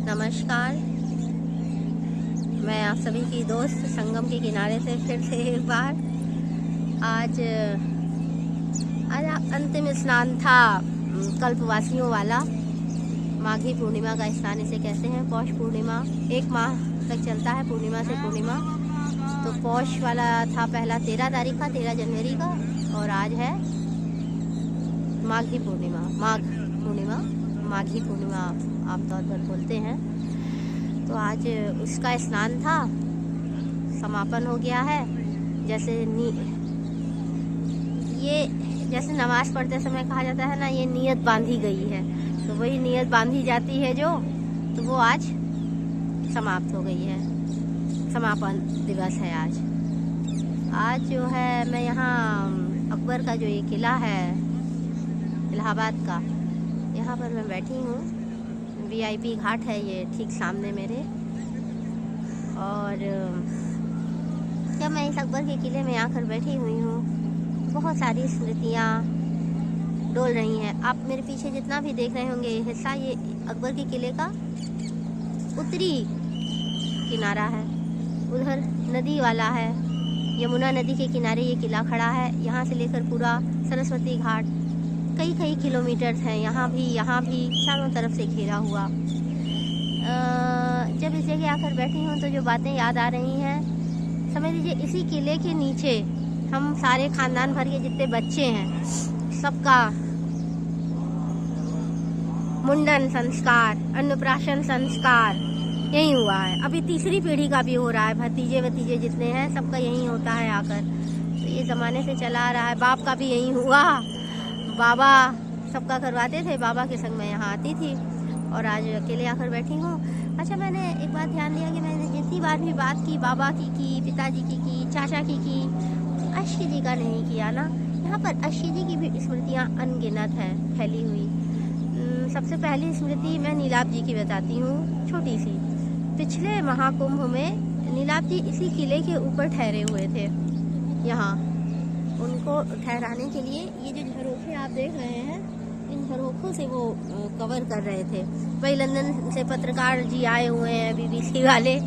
नमस्कार, मैं आप सभी की दोस्त संगम के किनारे से फिर से एक बार। आज अंतिम स्नान था कल्पवासियों वाला। माघी पूर्णिमा का स्नान इसे कहते हैं। पौष पूर्णिमा 1 माह तक चलता है, पूर्णिमा से पूर्णिमा। तो पौष वाला था पहला 13 तारीख का, 13 जनवरी का, और आज है माघी पूर्णिमा। माघ पूर्णिमा, माघी पूर्णिमा आमतौर पर बोलते हैं। तो आज उसका स्नान था, समापन हो गया है। जैसे नमाज पढ़ते समय कहा जाता है ना, ये नियत बांधी गई है, तो वही नियत बांधी जाती है जो, तो वो आज समाप्त हो गई है। समापन दिवस है आज जो है। मैं यहाँ अकबर का जो ये किला है इलाहाबाद का, यहाँ पर मैं बैठी हूँ। VIP घाट है ये ठीक सामने मेरे। और जब मैं इस अकबर के किले में आकर बैठी हुई हूँ, बहुत सारी स्मृतियाँ डोल रही हैं। आप मेरे पीछे जितना भी देख रहे होंगे ये हिस्सा, ये अकबर के किले का उत्तरी किनारा है। उधर नदी वाला है, यमुना नदी के किनारे ये किला खड़ा है। यहाँ से लेकर पूरा सरस्वती घाट कई किलोमीटर हैं। यहाँ भी चारों तरफ से घेरा हुआ। जब इस जगह आकर बैठी हूँ तो जो बातें याद आ रही हैं, समझ लीजिए इसी किले के नीचे हम सारे खानदान भर के जितने बच्चे हैं, सबका मुंडन संस्कार, अन्नप्राशन संस्कार यही हुआ है। अभी तीसरी पीढ़ी का भी हो रहा है। भतीजे जितने हैं सबका यही होता है आकर। तो ये ज़माने से चला आ रहा है। बाप का भी यही हुआ। बाबा सबका करवाते थे, बाबा के संग मैं यहाँ आती थी, और आज अकेले आकर बैठी हूँ। अच्छा, मैंने एक बात ध्यान दिया कि मैंने जितनी बार भी बात की, बाबा की, पिताजी की, चाचा की, अश्की जी का नहीं किया ना। यहाँ पर अश्की जी की भी स्मृतियाँ अनगिनत हैं फैली हुई। सबसे पहली स्मृति मैं नीलाभ जी की बताती हूँ, छोटी सी। पिछले महाकुंभ में नीलाभ जी इसी किले के ऊपर ठहरे हुए थे। यहाँ उनको ठहराने के लिए ये जो झरोखे आप देख रहे हैं, इन झरोखों से वो कवर कर रहे थे। वही लंदन से पत्रकार जी आए हुए हैं, BBC वाले।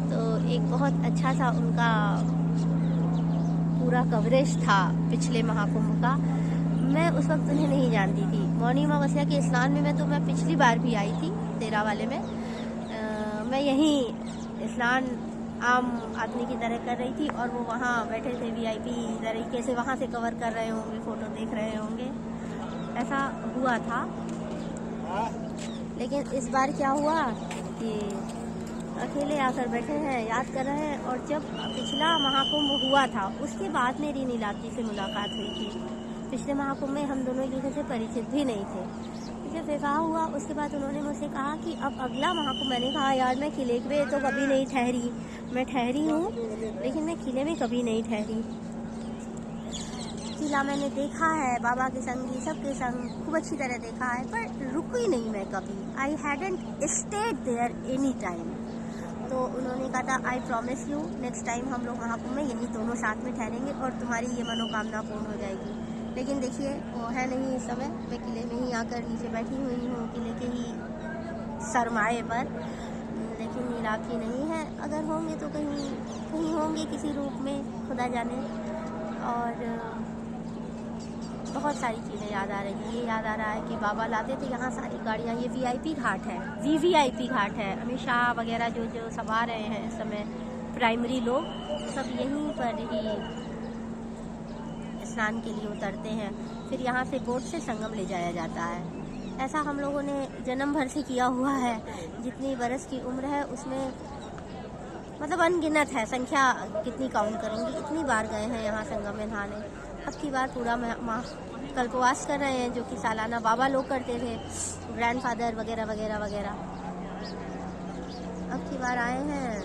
तो एक बहुत अच्छा सा उनका पूरा कवरेज था पिछले महाकुंभ का। मैं उस वक्त उन्हें नहीं जानती थी। मौनी अमावस्या के स्नान में मैं पिछली बार भी आई थी, 13 वाले में। मैं यहीं स्नान आम आदमी की तरह कर रही थी, और वो वहाँ बैठे थे VIP तरीके से, वहाँ से कवर कर रहे होंगे, फ़ोटो देख रहे होंगे। ऐसा हुआ था। लेकिन इस बार क्या हुआ कि अकेले आकर बैठे हैं, याद कर रहे हैं। और जब पिछला महाकुंभ हुआ था, उसके बाद मेरी नीलाभ जी से मुलाकात हुई थी। पिछले महाकुंभ में हम दोनों एक दूसरे से परिचित भी नहीं थे। जब विवाह हुआ उसके बाद उन्होंने मुझसे कहा कि अब अगला महाकुंभ। मैंने कहा यार, मैं किले में तो कभी नहीं ठहरी। मैं ठहरी हूँ, लेकिन मैं किले में कभी नहीं ठहरी। किला मैंने देखा है, बाबा के संग, सबके संग खूब अच्छी तरह देखा है, पर रुकी नहीं मैं कभी। I hadn't stayed there any time. तो उन्होंने कहा था, I promise you, next time हम लोग महाकुंभ में यही दोनों साथ में ठहरेंगे और तुम्हारी ये मनोकामना पूर्ण हो जाएगी। लेकिन देखिए वो है नहीं इस समय। मैं किले में ही आकर नीचे बैठी हुई हूँ, किले के ही सरमाए पर। लेकिन नीलाभ जी नहीं है। अगर होंगे तो कहीं होंगे किसी रूप में, खुदा जाने। और बहुत सारी चीज़ें याद आ रही हैं। ये याद आ रहा है कि बाबा लाते थे यहाँ सारी गाड़ियाँ। ये VIP घाट है, VVIP घाट है। अमित शाह वगैरह जो सब आ रहे हैं इस समय, प्राइमरी लोग सब यहीं पर ही स्नान के लिए उतरते हैं। फिर यहाँ से बोट से संगम ले जाया जाता है। ऐसा हम लोगों ने जन्म भर से किया हुआ है। जितनी बरस की उम्र है उसमें मतलब अनगिनत है, संख्या कितनी काउंट करूँगी। इतनी बार गए हैं यहाँ संगम में नहाने। अब की बार पूरा माह कल्पवास कर रहे हैं, जो कि सालाना बाबा लोग करते थे, ग्रैंडफादर वगैरह वगैरह वगैरह। अब की बार आए हैं,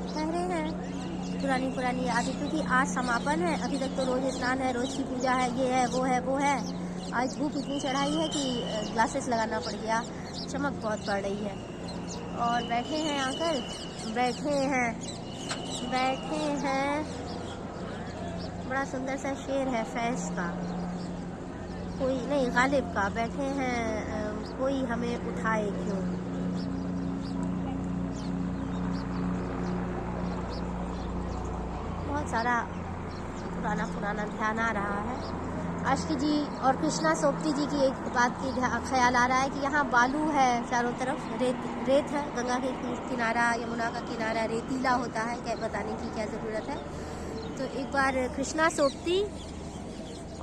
ठहरे हैं। पुरानी यादें, क्योंकि आज समापन है। अभी तक तो रोज़ स्नान है, रोज़ की पूजा है, ये है वो है। आज धूप इतनी चढ़ाई है कि ग्लासेस लगाना पड़ गया, चमक बहुत पड़ रही है। और बैठे हैं आकर, बैठे हैं। बड़ा सुंदर सा शेर है फैज़ का, कोई नहीं, गालिब का। बैठे हैं, कोई हमें उठाए क्यों। बहुत सारा पुराना पुराना ध्यान आ रहा है। आशिकी जी और कृष्णा सोपती जी की एक बात की ख्याल आ रहा है कि यहाँ बालू है चारों तरफ, रेत है, गंगा के किनारा, यमुना का किनारा रेतीला होता है, क्या बताने की क्या ज़रूरत है। तो एक बार कृष्णा सोपती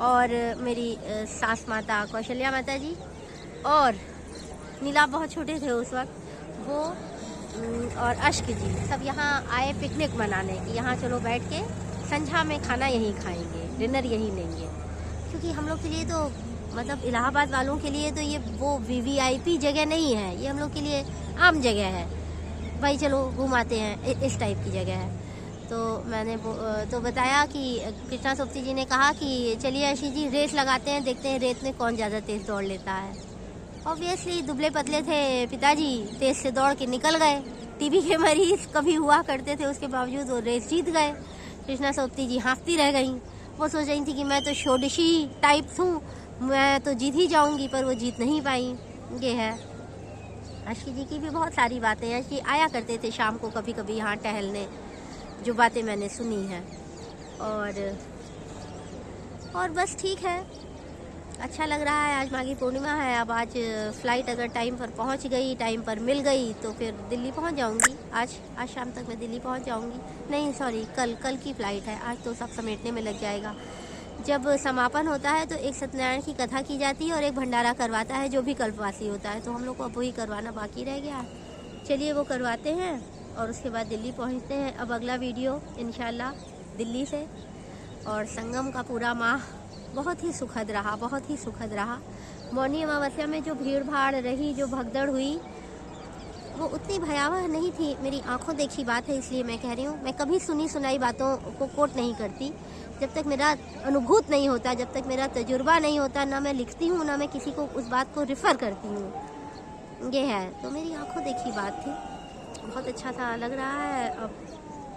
और मेरी सास माता कौशल्या माता जी और नीला बहुत छोटे थे उस वक्त, वो और आशिकी जी सब यहाँ आए पिकनिक मनाने कि यहाँ चलो बैठ के संझा में खाना यहीं खाएंगे, डिनर यहीं लेंगे। क्योंकि हम लोग के लिए तो मतलब इलाहाबाद वालों के लिए तो ये वो वीवीआईपी जगह नहीं है, ये हम लोग के लिए आम जगह है, भाई चलो घूम आते हैं, इस टाइप की जगह है। तो मैंने तो बताया कि कृष्णा सोपती जी ने कहा कि चलिए आशी जी रेस लगाते हैं, देखते हैं रेत में कौन ज़्यादा तेज़ दौड़ लेता है। ऑब्वियसली दुबले पतले थे पिताजी, तेज़ से दौड़ के निकल गए। टीबी के मरीज कभी हुआ करते थे, उसके बावजूद वो रेस जीत गए। कृष्णा सोपती जी हाँफती रह गई, वो सोच रही थी कि मैं तो षोडशी टाइप हूँ, मैं तो जीत ही जाऊंगी, पर वो जीत नहीं पाई। ये है आशिकी जी की भी बहुत सारी बातें हैं कि आया करते थे शाम को कभी कभी यहाँ टहलने, जो बातें मैंने सुनी हैं। और बस ठीक है, अच्छा लग रहा है। आज माघी पूर्णिमा है, अब आज फ़्लाइट अगर टाइम पर पहुंच गई, टाइम पर मिल गई तो फिर दिल्ली पहुंच जाऊंगी। आज शाम तक मैं दिल्ली पहुंच जाऊंगी। नहीं सॉरी, कल की फ़्लाइट है, आज तो सब समेटने में लग जाएगा। जब समापन होता है तो एक सत्यनारायण की कथा की जाती है और एक भंडारा करवाता है जो भी कल्पवासी होता है, तो हम लोग को अब वही करवाना बाकी रह गया। चलिए वो करवाते हैं और उसके बाद दिल्ली पहुँचते हैं। अब अगला वीडियो इंशाल्लाह दिल्ली से। और संगम का पूरा माह बहुत ही सुखद रहा, बहुत ही सुखद रहा। मौनी अमावस्या में जो भीड़ भाड़ रही, जो भगदड़ हुई, वो उतनी भयावह नहीं थी। मेरी आंखों देखी बात है, इसलिए मैं कह रही हूँ। मैं कभी सुनी सुनाई बातों को कोट नहीं करती, जब तक मेरा अनुभूत नहीं होता, जब तक मेरा तजुर्बा नहीं होता, ना मैं लिखती हूँ ना मैं किसी को उस बात को रिफ़र करती हूँ। ये है, तो मेरी आंखों देखी बात थी। बहुत अच्छा सा लग रहा है। अब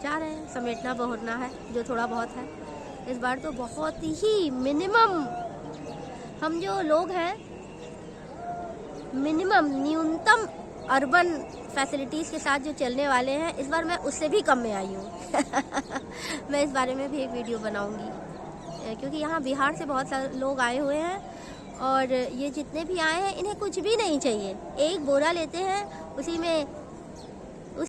जा रहे हैं, समेटना बहुरना है जो थोड़ा बहुत है। इस बार तो बहुत ही मिनिमम, हम जो लोग हैं मिनिमम न्यूनतम अर्बन फैसिलिटीज़ के साथ जो चलने वाले हैं, इस बार मैं उससे भी कम में आई हूँ। मैं इस बारे में भी एक वीडियो बनाऊंगी, क्योंकि यहाँ बिहार से बहुत सारे लोग आए हुए हैं और ये जितने भी आए हैं इन्हें कुछ भी नहीं चाहिए। एक बोरा लेते हैं, उसी में